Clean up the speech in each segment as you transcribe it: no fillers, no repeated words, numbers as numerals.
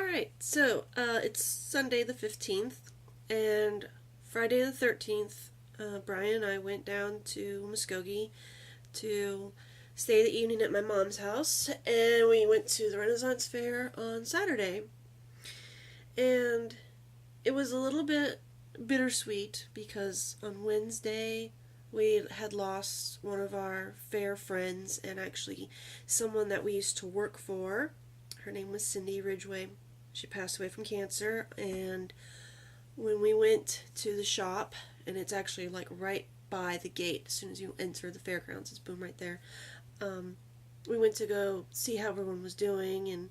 Alright, so it's Sunday the 15th, and Friday the 13th, Brian and I went down to Muskogee to stay the evening at my mom's house, and we went to the Renaissance Fair on Saturday. And it was a little bit bittersweet because on Wednesday we had lost one of our fair friends and actually someone that we used to work for. Her name was Cindy Ridgway. She passed away from cancer, and when we went to the shop, and it's actually like right by the gate as soon as you enter the fairgrounds, it's boom right there. We went to go see how everyone was doing, and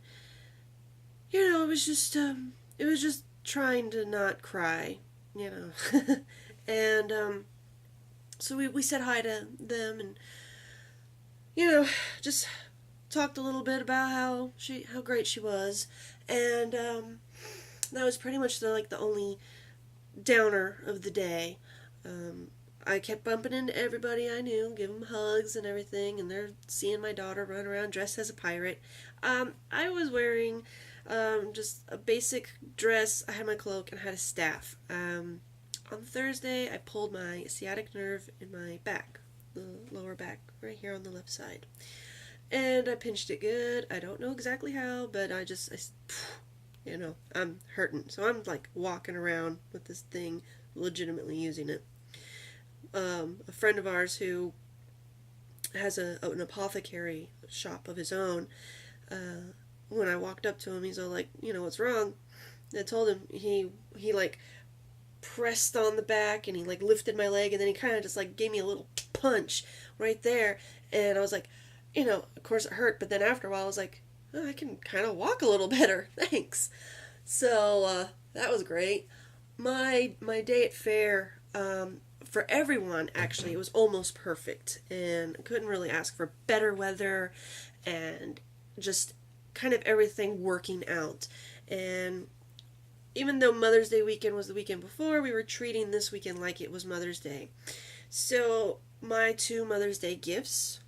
it was just trying to not cry, you know. And so we said hi to them, and just talked a little bit about how great she was, and that was pretty much the only downer of the day. I kept bumping into everybody I knew, giving them hugs and everything, and they're seeing my daughter run around dressed as a pirate. I was wearing just a basic dress. I had my cloak and I had a staff. On Thursday, I pulled my sciatic nerve in my back, the lower back, right here on the left side. And I pinched it good. I don't know exactly how, but I'm hurting. So I'm like walking around with this thing, legitimately using it. A friend of ours who has an apothecary shop of his own, when I walked up to him, he's all like, what's wrong? And I told him he like pressed on the back and he like lifted my leg, and then he kind of just like gave me a little punch right there. And I was like, of course it hurt, but then after a while I was like, oh, I can kind of walk a little better. Thanks. So that was great. My day at Faire, for everyone, actually, it was almost perfect, and I couldn't really ask for better weather, and just kind of everything working out. And even though Mother's Day weekend was the weekend before, we were treating this weekend like it was Mother's Day. So my two Mother's Day gifts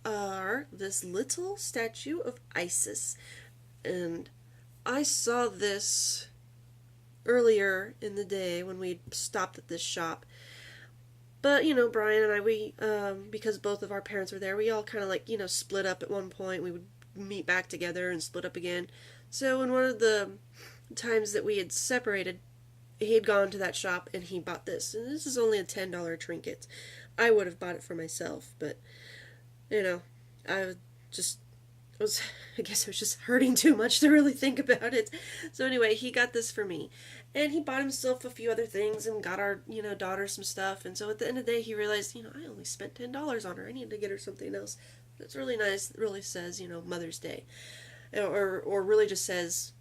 are this little statue of Isis, and I saw this earlier in the day when we stopped at this shop. But, Brian and I, because both of our parents were there, we all kind of split up at one point. We would meet back together and split up again. So in one of the times that we had separated, he had gone to that shop and he bought this. And this is only a $10 trinket. I would have bought it for myself, but, I guess I was just hurting too much to really think about it. So anyway, he got this for me. And he bought himself a few other things and got our, daughter some stuff. And so at the end of the day, he realized, I only spent $10 on her. I need to get her something else that's really nice. It really says, Mother's Day. Or really just says,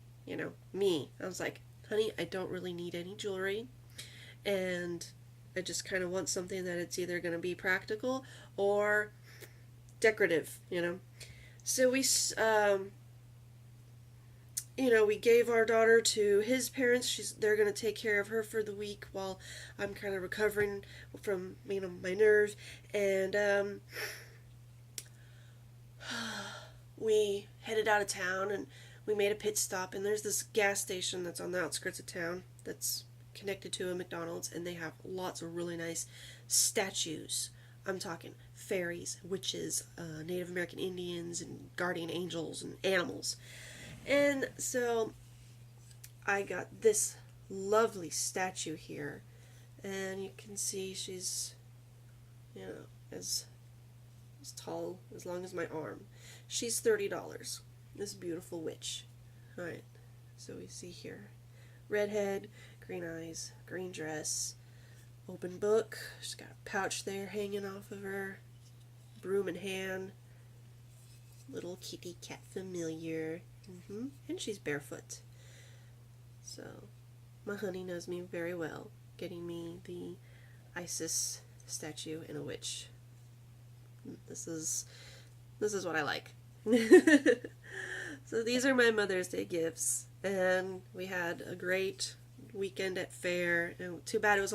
me. I was like, honey, I don't really need any jewelry. And I just kind of want something that it's either going to be practical or decorative, So we gave our daughter to his parents. They're going to take care of her for the week while I'm kind of recovering from, my nerve. And we headed out of town and we made a pit stop. And there's this gas station that's on the outskirts of town that's connected to a McDonald's. And they have lots of really nice statues. I'm talking fairies, witches, Native American Indians, and guardian angels, and animals. And so I got this lovely statue here, and you can see she's, as tall, as long as my arm. She's $30, this beautiful witch. Alright, so we see here, red head, green eyes, green dress, open book. She's got a pouch there hanging off of her, broom in hand, little kitty cat familiar. And she's barefoot. So my honey knows me very well, getting me the Isis statue and a witch. This is what I like. So these are my Mother's Day gifts, and we had a great weekend at Faire. And too bad it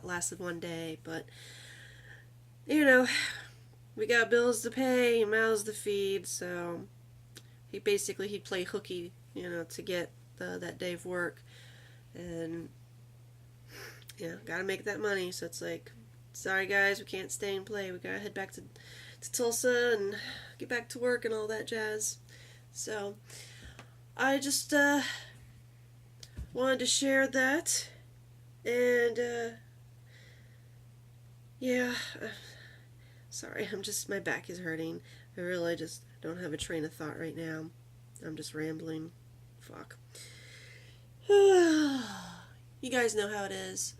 lasted one day, but we got bills to pay, mouths to feed, so he'd play hooky, to get that day of work, and yeah, gotta make that money. So it's like, sorry guys, we can't stay and play. We gotta head back to Tulsa and get back to work and all that jazz. So I just wanted to share that, and yeah, sorry, my back is hurting. I really just don't have a train of thought right now. I'm just rambling. Fuck. You guys know how it is.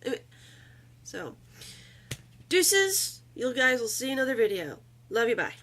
So, deuces. You guys will see another video. Love you, bye.